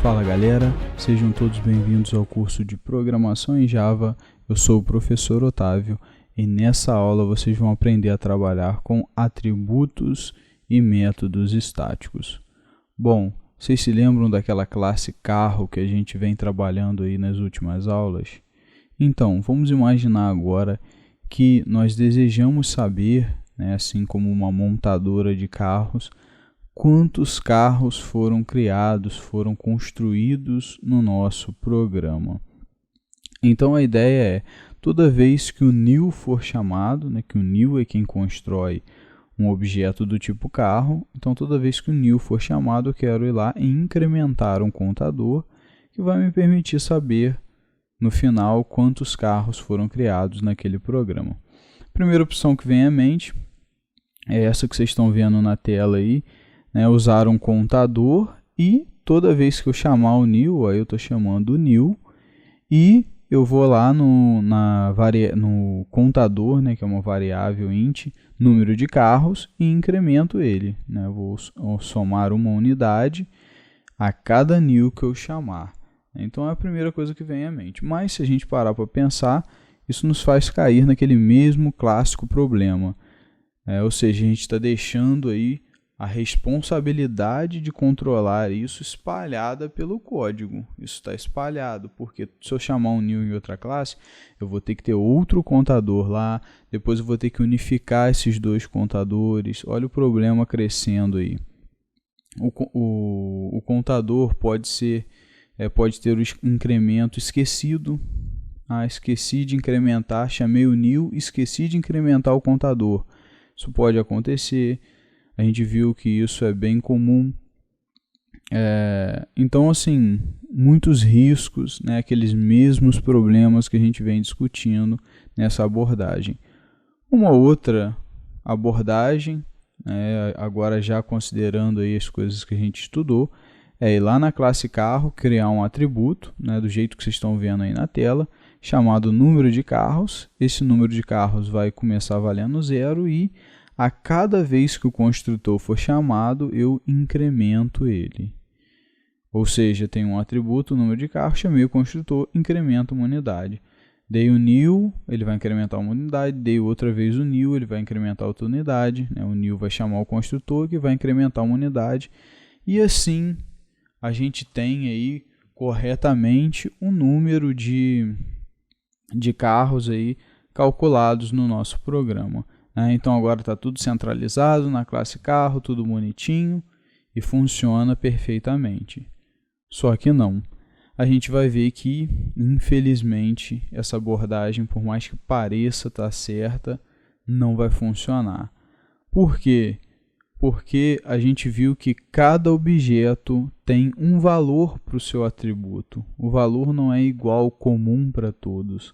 Fala galera, sejam todos bem-vindos ao curso de Programação em Java. Eu sou o professor Otávio e nessa aula vocês vão aprender a trabalhar com atributos e métodos estáticos. Bom, vocês se lembram daquela classe carro que a gente vem trabalhando aí nas últimas aulas? Então, vamos imaginar agora que nós desejamos saber, assim como uma montadora de carros, quantos carros foram criados, foram construídos no nosso programa. Então a ideia é, toda vez que o new for chamado, que o new é quem constrói um objeto do tipo carro, então toda vez que o new for chamado, eu quero ir lá e incrementar um contador que vai me permitir saber no final quantos carros foram criados naquele programa. A primeira opção que vem à mente é essa que vocês estão vendo na tela aí, usar um contador e toda vez que eu chamar o new, aí eu estou chamando o new e eu vou lá no contador, que é uma variável int, número de carros e incremento ele. Eu vou somar uma unidade a cada new que eu chamar. Então é a primeira coisa que vem à mente. Mas se a gente parar para pensar, isso nos faz cair naquele mesmo clássico problema. Ou seja, a gente está deixando aí a responsabilidade de controlar isso espalhada pelo código. Isso está espalhado, porque se eu chamar um new em outra classe, eu vou ter que ter outro contador lá, depois eu vou ter que unificar esses dois contadores. Olha o problema crescendo aí. O contador pode ter o incremento esquecido. Esqueci de incrementar, chamei o new, esqueci de incrementar o contador. Isso pode acontecer. A gente viu que isso é bem comum. Então, assim, muitos riscos, aqueles mesmos problemas que a gente vem discutindo nessa abordagem. Uma outra abordagem, agora já considerando aí as coisas que a gente estudou, é ir lá na classe carro, criar um atributo, do jeito que vocês estão vendo aí na tela, chamado número de carros. Esse número de carros vai começar valendo 0 e a cada vez que o construtor for chamado, eu incremento ele. Ou seja, tem um atributo, número de carro, chamei o construtor, incremento uma unidade. Dei o new, ele vai incrementar uma unidade. Dei outra vez o new, ele vai incrementar outra unidade. O new vai chamar o construtor, que vai incrementar uma unidade. E assim, a gente tem aí corretamente o número de carros aí calculados no nosso programa. Então agora está tudo centralizado na classe carro, tudo bonitinho e funciona perfeitamente. Só que não. A gente vai ver que, infelizmente, essa abordagem, por mais que pareça estar certa, não vai funcionar. Por quê? Porque a gente viu que cada objeto tem um valor para o seu atributo. O valor não é igual, comum para todos.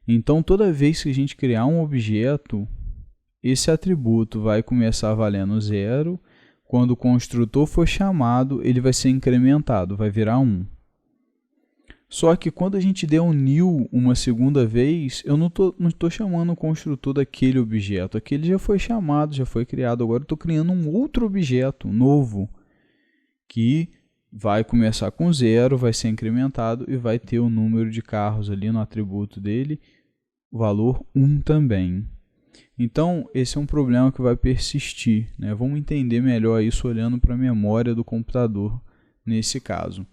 Então, toda vez que a gente criar um objeto, esse atributo vai começar valendo 0. Quando o construtor for chamado, ele vai ser incrementado, vai virar 1. Só que quando a gente der um new uma segunda vez, eu não estou chamando o construtor daquele objeto. Aquele já foi chamado, já foi criado. Agora eu estou criando um outro objeto novo, que vai começar com 0, vai ser incrementado e vai ter o número de carros ali no atributo dele, o valor 1 também. Então, esse é um problema que vai persistir. Vamos entender melhor isso olhando para a memória do computador nesse caso.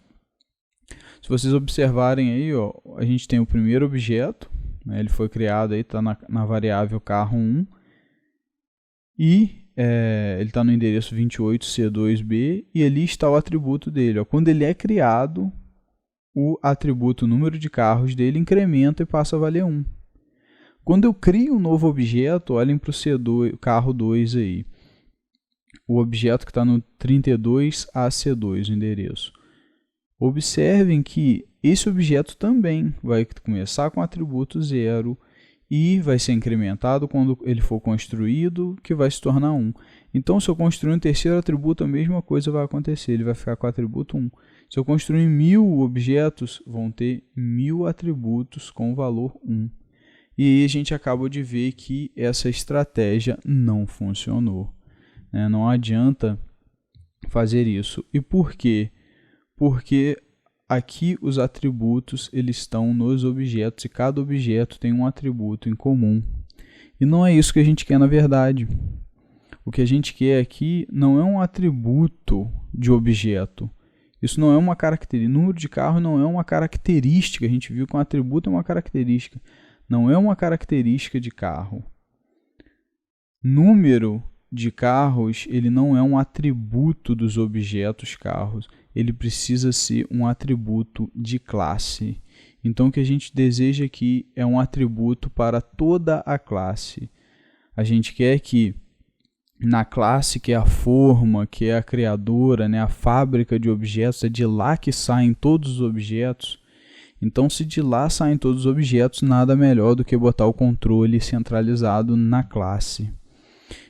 Se vocês observarem aí, a gente tem o primeiro objeto, ele foi criado, está na variável carro1 e ele está no endereço 28C2B e ali está o atributo dele. Quando ele é criado, o atributo número de carros dele incrementa e passa a valer 1. Quando eu crio um novo objeto, olhem para o carro 2 aí. O objeto que está no 32AC2, o endereço. Observem que esse objeto também vai começar com o atributo 0 e vai ser incrementado quando ele for construído, que vai se tornar 1. Então, se eu construir um terceiro atributo, a mesma coisa vai acontecer, ele vai ficar com o atributo 1. Se eu construir 1000 objetos, vão ter 1000 atributos com o valor 1. E aí a gente acaba de ver que essa estratégia não funcionou, né? Não adianta fazer isso. E por quê? Porque aqui os atributos eles estão nos objetos e cada objeto tem um atributo em comum. E não é isso que a gente quer na verdade. O que a gente quer aqui não é um atributo de objeto. Isso não é uma característica. Número de carro não é uma característica. A gente viu que um atributo é uma característica. Não é uma característica de carro. Número de carros, ele não é um atributo dos objetos carros. Ele precisa ser um atributo de classe. Então, o que a gente deseja aqui é um atributo para toda a classe. A gente quer que na classe, que é a forma, que é a criadora, né, a fábrica de objetos, é de lá que saem todos os objetos. Então, se de lá saem todos os objetos, nada melhor do que botar o controle centralizado na classe.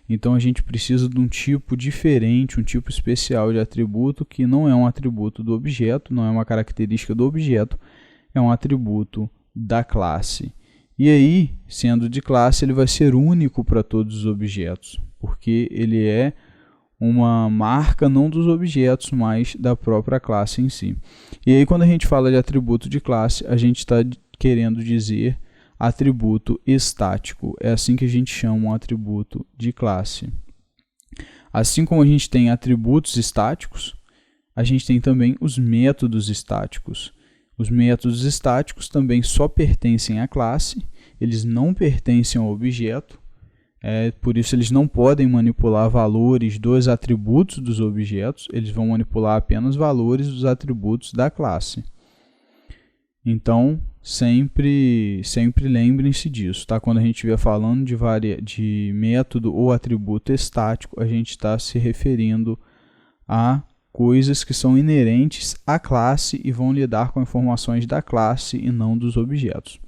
Então, a gente precisa de um tipo diferente, um tipo especial de atributo, que não é um atributo do objeto, não é uma característica do objeto, é um atributo da classe. E aí, sendo de classe, ele vai ser único para todos os objetos, porque ele é uma marca não dos objetos, mas da própria classe em si. E aí, quando a gente fala de atributo de classe, a gente está querendo dizer atributo estático. É assim que a gente chama um atributo de classe. Assim como a gente tem atributos estáticos, a gente tem também os métodos estáticos. Os métodos estáticos também só pertencem à classe, eles não pertencem ao objeto, por isso eles não podem manipular valores dos atributos dos objetos, eles vão manipular apenas valores dos atributos da classe. Então, sempre lembrem-se disso, tá? Quando a gente estiver falando de método ou atributo estático, a gente está se referindo a coisas que são inerentes à classe e vão lidar com informações da classe e não dos objetos.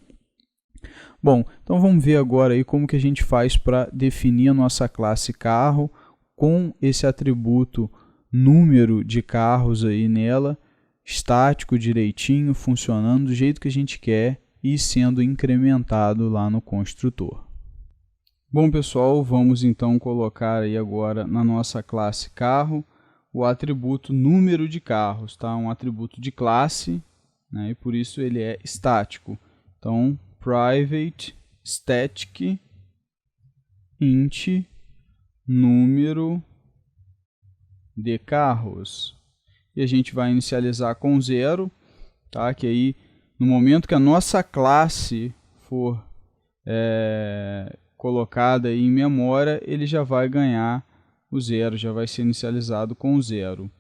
Bom, então vamos ver agora aí como que a gente faz para definir a nossa classe carro com esse atributo número de carros aí nela, estático direitinho, funcionando do jeito que a gente quer e sendo incrementado lá no construtor. Bom, pessoal, vamos então colocar aí agora na nossa classe carro o atributo número de carros, tá? Um atributo de classe, né? E por isso ele é estático. Então, private static int número de carros. E a gente vai inicializar com 0, tá? Que aí, no momento que a nossa classe for colocada aí em memória, ele já vai ganhar o 0, já vai ser inicializado com 0.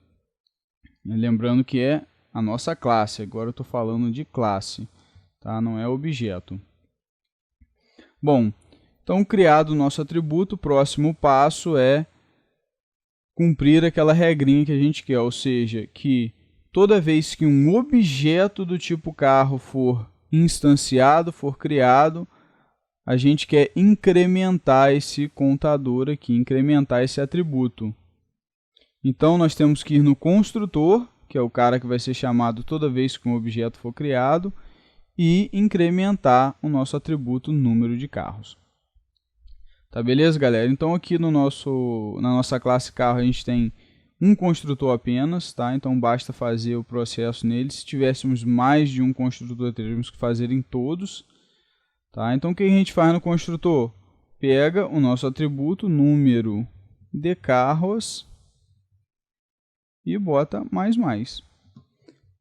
Lembrando que é a nossa classe, agora eu estou falando de classe, tá? Não é objeto. Bom, então criado o nosso atributo, o próximo passo é cumprir aquela regrinha que a gente quer, ou seja, que toda vez que um objeto do tipo carro for instanciado, for criado, a gente quer incrementar esse contador aqui, incrementar esse atributo. Então, nós temos que ir no construtor, que é o cara que vai ser chamado toda vez que um objeto for criado, e incrementar o nosso atributo número de carros. Tá beleza, galera? Então, aqui na nossa classe carro, a gente tem um construtor apenas, tá? Então, basta fazer o processo nele. Se tivéssemos mais de um construtor, teríamos que fazer em todos. Tá? Então, o que a gente faz no construtor? Pega o nosso atributo número de carros e bota mais.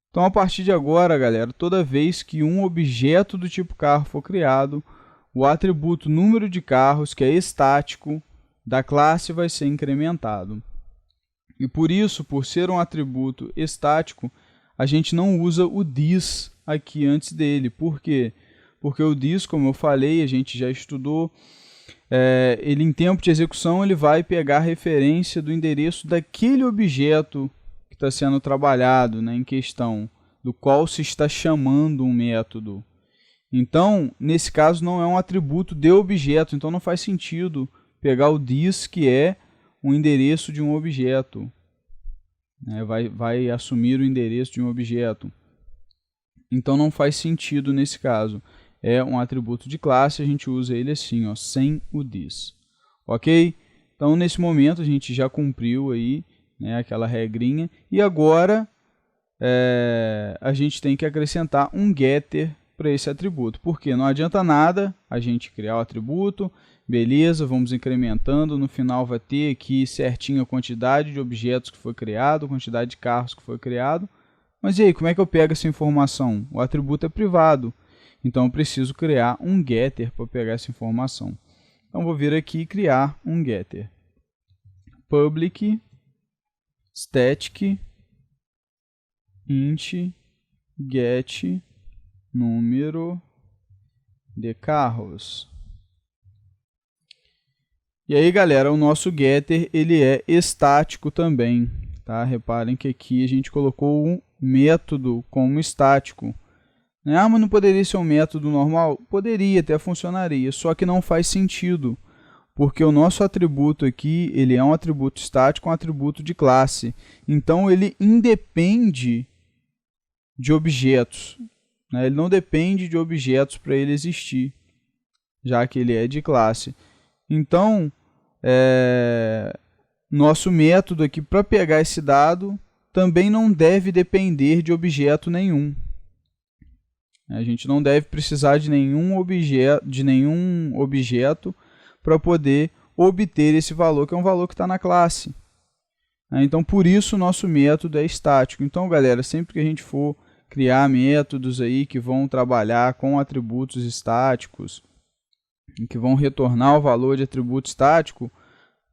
Então, a partir de agora, galera, toda vez que um objeto do tipo carro for criado, o atributo número de carros, que é estático, da classe vai ser incrementado. E por isso, por ser um atributo estático, a gente não usa o this aqui antes dele. Por quê? Porque o this, como eu falei, a gente já estudou, ele em tempo de execução ele vai pegar a referência do endereço daquele objeto que está sendo trabalhado, né, em questão, do qual se está chamando um método. Então, nesse caso, não é um atributo de objeto, então não faz sentido pegar o this, que é o endereço de um objeto. Vai assumir o endereço de um objeto. Então, não faz sentido nesse caso. é um atributo de classe, a gente usa ele assim, ó, sem o this. Ok? Então, nesse momento, a gente já cumpriu aí, né, aquela regrinha. E agora, a gente tem que acrescentar um getter para esse atributo. Porque não adianta nada a gente criar o atributo, beleza, vamos incrementando, no final vai ter aqui certinho a quantidade de objetos que foi criado, a quantidade de carros que foi criado. Mas e aí, como é que eu pego essa informação? O atributo é privado, então eu preciso criar um getter para pegar essa informação. Então, vou vir aqui e criar um getter. Public static int get número de carros. E aí, galera, o nosso getter ele é estático também, tá? Reparem que aqui a gente colocou um método como estático. Ah, mas não poderia ser um método normal? Poderia, até funcionaria, só que não faz sentido, porque o nosso atributo aqui ele é um atributo estático, um atributo de classe. Então, ele independe de objetos, né? Ele não depende de objetos para ele existir, já que ele é de classe. Então, nosso método aqui para pegar esse dado também não deve depender de objeto nenhum. A gente não deve precisar de nenhum objeto para poder obter esse valor, que é um valor que está na classe. Então, por isso, o nosso método é estático. Então, galera, sempre que a gente for criar métodos aí que vão trabalhar com atributos estáticos, que vão retornar o valor de atributo estático,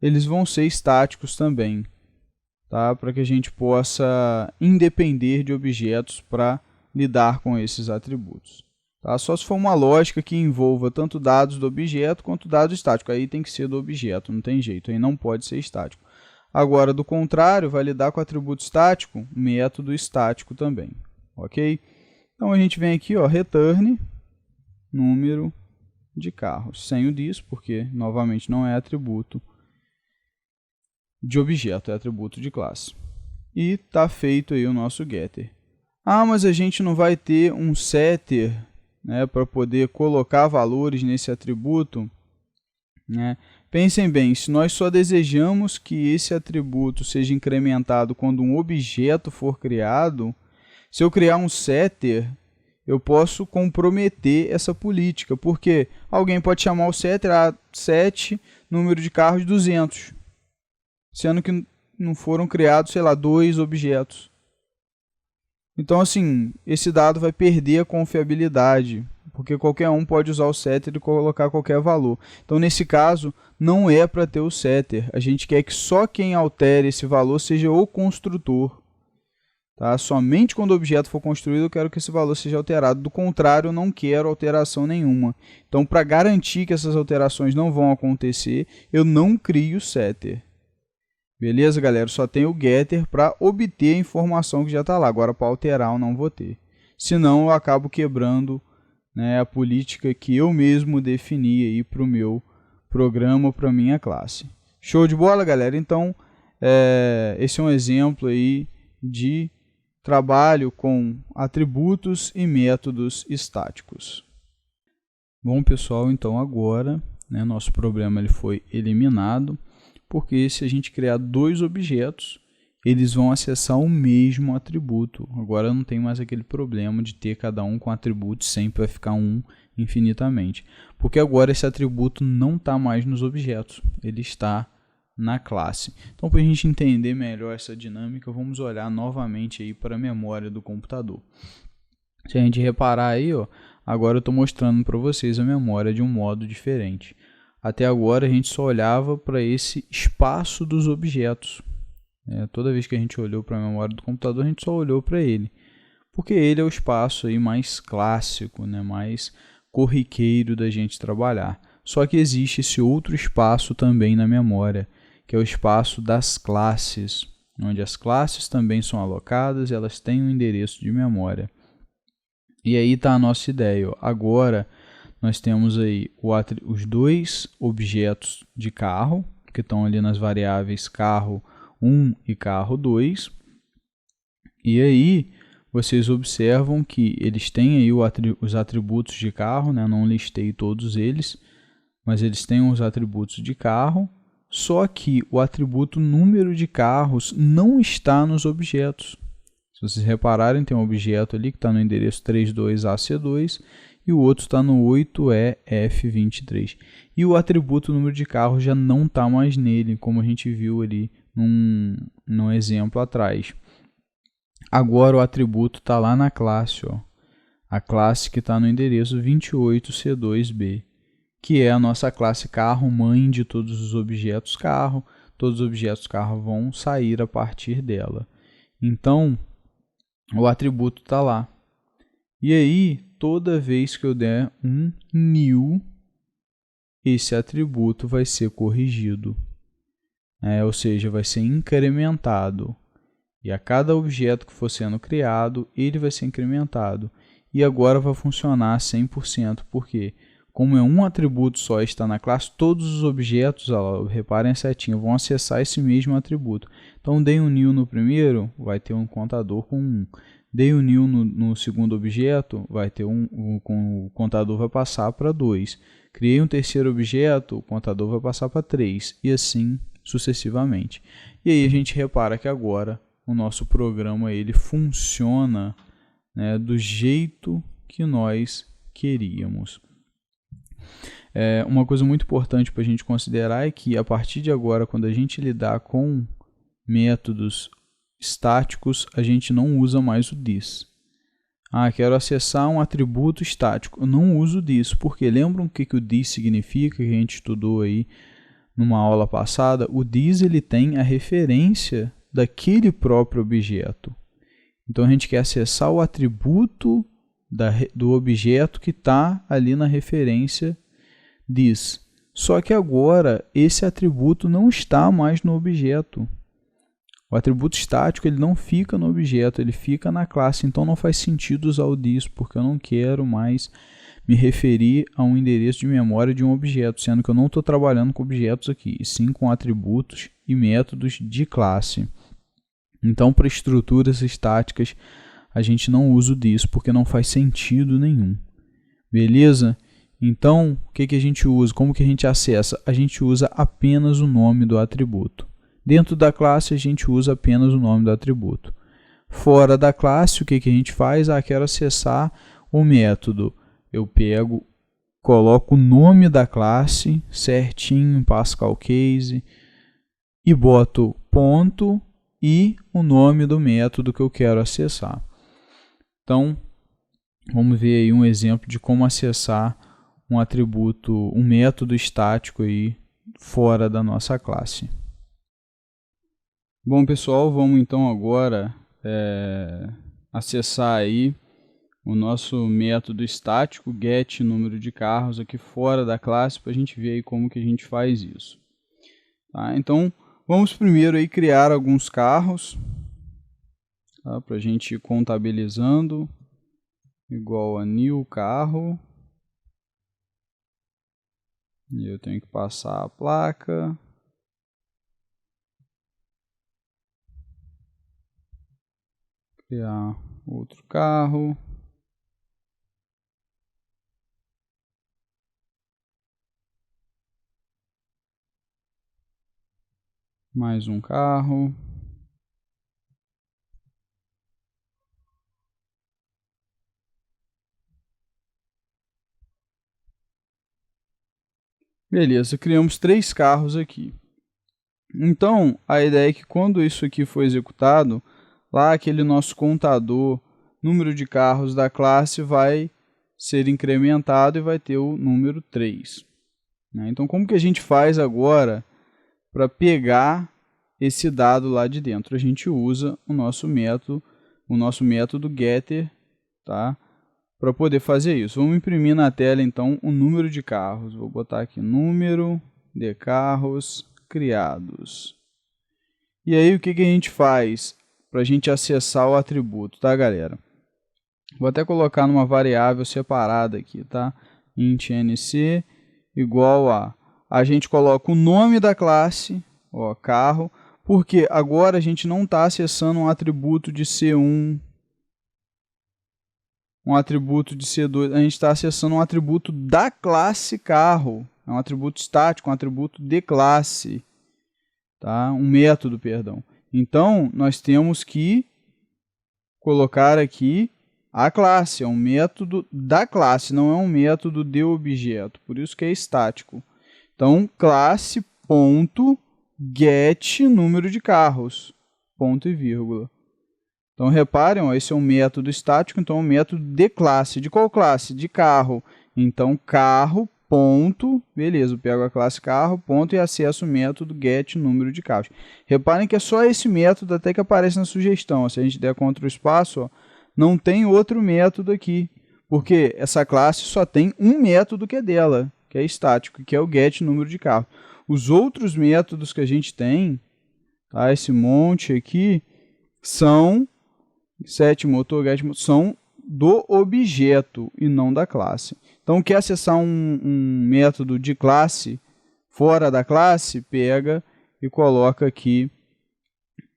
eles vão ser estáticos também, tá? Para que a gente possa independer de objetos para lidar com esses atributos. Tá? Só se for uma lógica que envolva tanto dados do objeto quanto dados estáticos. Aí tem que ser do objeto, não tem jeito, aí não pode ser estático. Agora, do contrário, vai lidar com atributo estático, método estático também. Ok? Então, a gente vem aqui, ó, return número de carros, sem o this, porque, novamente, não é atributo de objeto, é atributo de classe. E está feito aí o nosso getter. Ah, mas a gente não vai ter um setter, né, para poder colocar valores nesse atributo, né? Pensem bem, se nós só desejamos que esse atributo seja incrementado quando um objeto for criado, se eu criar um setter, eu posso comprometer essa política, porque alguém pode chamar o setter set número de carros 200, sendo que não foram criados, sei lá, 2 objetos. Então, assim, esse dado vai perder a confiabilidade, porque qualquer um pode usar o setter e colocar qualquer valor. Então, nesse caso, não é para ter o setter. A gente quer que só quem altere esse valor seja o construtor. Tá? Somente quando o objeto for construído, eu quero que esse valor seja alterado. Do contrário, eu não quero alteração nenhuma. Então, para garantir que essas alterações não vão acontecer, eu não crio o setter. Beleza, galera? Só tem o getter para obter a informação que já está lá. Agora, para alterar, eu não vou ter. Senão, eu acabo quebrando, né, a política que eu mesmo defini para o meu programa, para a minha classe. Show de bola, galera? Então, esse é um exemplo aí de trabalho com atributos e métodos estáticos. Bom, pessoal, então agora, né, nosso problema ele foi eliminado, porque se a gente criar 2 objetos, eles vão acessar o mesmo atributo. Agora não tem mais aquele problema de ter cada um com atributos, sempre vai ficar um infinitamente. Porque agora esse atributo não está mais nos objetos, ele está na classe. Então, para a gente entender melhor essa dinâmica, vamos olhar novamente aí para a memória do computador. Se a gente reparar aí, ó, agora eu estou mostrando para vocês a memória de um modo diferente. Até agora a gente só olhava para esse espaço dos objetos. Toda vez que a gente olhou para a memória do computador, a gente só olhou para ele. Porque ele é o espaço aí mais clássico, né, mais corriqueiro da gente trabalhar. Só que existe esse outro espaço também na memória, que é o espaço das classes, onde as classes também são alocadas e elas têm um endereço de memória. E aí está a nossa ideia. Agora, nós temos aí os 2 objetos de carro, que estão ali nas variáveis carro 1 e carro 2. E aí, vocês observam que eles têm aí os atributos de carro, né? Não listei todos eles, mas eles têm os atributos de carro, só que o atributo número de carros não está nos objetos. Se vocês repararem, tem um objeto ali que está no endereço 32AC2 e o outro está no 8EF23. E o atributo número de carros já não está mais nele, como a gente viu ali num exemplo atrás. Agora o atributo está lá na classe, ó. A classe que está no endereço 28C2B, que é a nossa classe carro, mãe de todos os objetos carro. Todos os objetos carro vão sair a partir dela. Então, o atributo está lá. E aí, toda vez que eu der um new, esse atributo vai ser corrigido. Ou seja, vai ser incrementado. E a cada objeto que for sendo criado, ele vai ser incrementado. E agora vai funcionar 100%. Por quê? Como é um atributo só está na classe, todos os objetos, reparem a setinha, vão acessar esse mesmo atributo. Então, dei um new no primeiro, vai ter um contador com 1. Dei um new no segundo objeto, vai ter o contador vai passar para 2. Criei um terceiro objeto, o contador vai passar para 3. E assim sucessivamente. E aí a gente repara que agora o nosso programa ele funciona, né, do jeito que nós queríamos. Uma coisa muito importante para a gente considerar é que a partir de agora, quando a gente lidar com métodos estáticos, a gente não usa mais o this. Quero acessar um atributo estático. Eu não uso this, porque lembram o que o this significa, que a gente estudou aí numa aula passada? O this ele tem a referência daquele próprio objeto. Então, a gente quer acessar o atributo do objeto que está ali na referência this. Só que agora, esse atributo não está mais no objeto. O atributo estático ele não fica no objeto, ele fica na classe. Então, não faz sentido usar o this, porque eu não quero mais me referir a um endereço de memória de um objeto, sendo que eu não estou trabalhando com objetos aqui, e sim com atributos e métodos de classe. Então, para estruturas estáticas, a gente não usa o this, porque não faz sentido nenhum. Beleza? Então, o que a gente usa? Como que a gente acessa? A gente usa apenas o nome do atributo. Dentro da classe, a gente usa apenas o nome do atributo. Fora da classe, o que a gente faz? Quero acessar o método. Eu pego, coloco o nome da classe certinho em Pascal Case e boto ponto e o nome do método que eu quero acessar. Então, vamos ver aí um exemplo de como acessar um atributo, um método estático aí fora da nossa classe. Bom, pessoal, vamos então agora acessar aí o nosso método estático get número de carros aqui fora da classe para a gente ver aí como que a gente faz isso. Tá? Então, vamos primeiro aí criar alguns carros, tá? Para a gente ir contabilizando, igual a new carro. E eu tenho que passar a placa. Criar outro carro. Mais um carro. Beleza, criamos 3 carros aqui. Então, a ideia é que quando isso aqui for executado, lá aquele nosso contador, número de carros da classe vai ser incrementado e vai ter o número 3. Então, como que a gente faz agora para pegar esse dado lá de dentro? A gente usa o nosso método getter, tá? Para poder fazer isso. Vamos imprimir na tela, então, o número de carros. Vou botar aqui número de carros criados. E aí, o que a gente faz para a gente acessar o atributo, tá, galera? Vou até colocar numa variável separada aqui, tá? Int nc igual a gente coloca o nome da classe, ó, carro, porque agora a gente não está acessando um atributo de C1, um atributo de C2, a gente está acessando um atributo da classe carro, é um atributo estático, um atributo de classe, tá? Um método, perdão. Então, nós temos que colocar aqui a classe, é um método da classe, não é um método de objeto, por isso que é estático. Então, classe.get número de carros, ponto e vírgula. Então, reparem, ó, esse é um método estático, então é um método de classe. De qual classe? De carro. Então, carro, ponto, beleza, eu pego a classe carro, ponto, e acesso o método get número de carros. Reparem que é só esse método até que aparece na sugestão. Ó, se a gente der Ctrl espaço, ó, não tem outro método aqui, porque essa classe só tem um método que é dela, que é estático, que é o get número de carro. Os outros métodos que a gente tem, tá, esse monte aqui, são set motor, get motor, são do objeto e não da classe. Então, quer acessar um método de classe fora da classe, pega e coloca aqui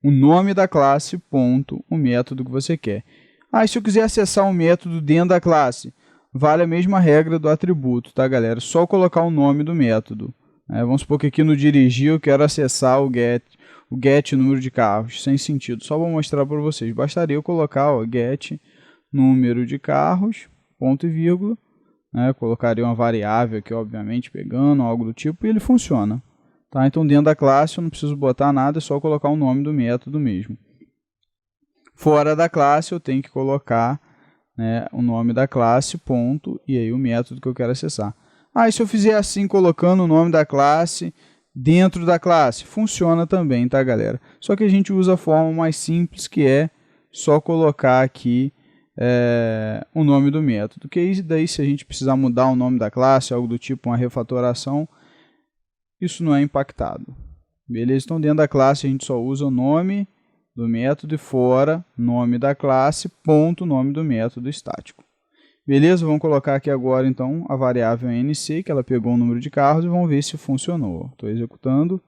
o nome da classe, ponto, o método que você quer. Ah, e se eu quiser acessar um método dentro da classe, vale a mesma regra do atributo, tá, galera? Só colocar o nome do método. Vamos supor que aqui no dirigir eu quero acessar o get número de carros, sem sentido. Só vou mostrar para vocês. Bastaria eu colocar o get número de carros, ponto e vírgula. Colocaria uma variável aqui, obviamente, pegando, algo do tipo, e ele funciona. Tá? Então, dentro da classe eu não preciso botar nada, é só colocar o nome do método mesmo. Fora da classe eu tenho que colocar, né, o nome da classe, ponto, e aí o método que eu quero acessar. Ah, e se eu fizer assim, colocando o nome da classe dentro da classe? Funciona também, tá, galera? Só que a gente usa a forma mais simples, que é só colocar aqui o nome do método. Que daí, se a gente precisar mudar o nome da classe, algo do tipo uma refatoração, isso não é impactado. Beleza? Então, dentro da classe, a gente só usa o nome do método e fora, nome da classe, ponto, nome do método estático. Beleza? Vamos colocar aqui agora, então, a variável NC, que ela pegou o número de carros, e vamos ver se funcionou. Estou executando.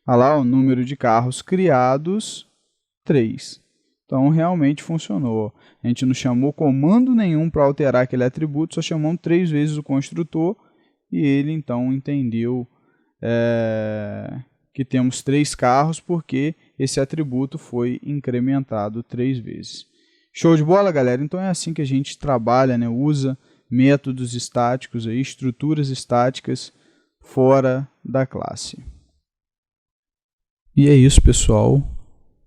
Olha lá, o número de carros criados, 3. Então, realmente funcionou. A gente não chamou comando nenhum para alterar aquele atributo, só chamamos 3 vezes o construtor, e ele, então, entendeu que temos 3 carros, porque esse atributo foi incrementado 3 vezes. Show de bola, galera? Então é assim que a gente trabalha, né? Usa métodos estáticos, aí, estruturas estáticas fora da classe. E é isso, pessoal.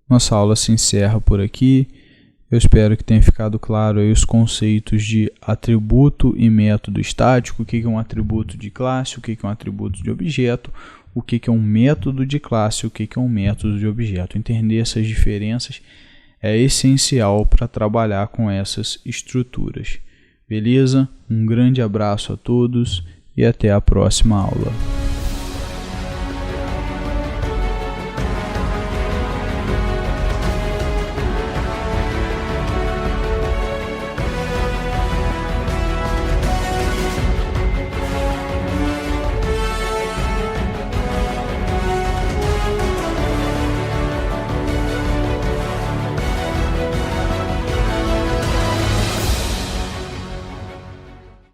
Nossa aula se encerra por aqui. Eu espero que tenha ficado claro aí os conceitos de atributo e método estático, o que é um atributo de classe, o que é um atributo de objeto, o que é um método de classe, o que é um método de objeto. Entender essas diferenças é essencial para trabalhar com essas estruturas. Beleza? Um grande abraço a todos e até a próxima aula.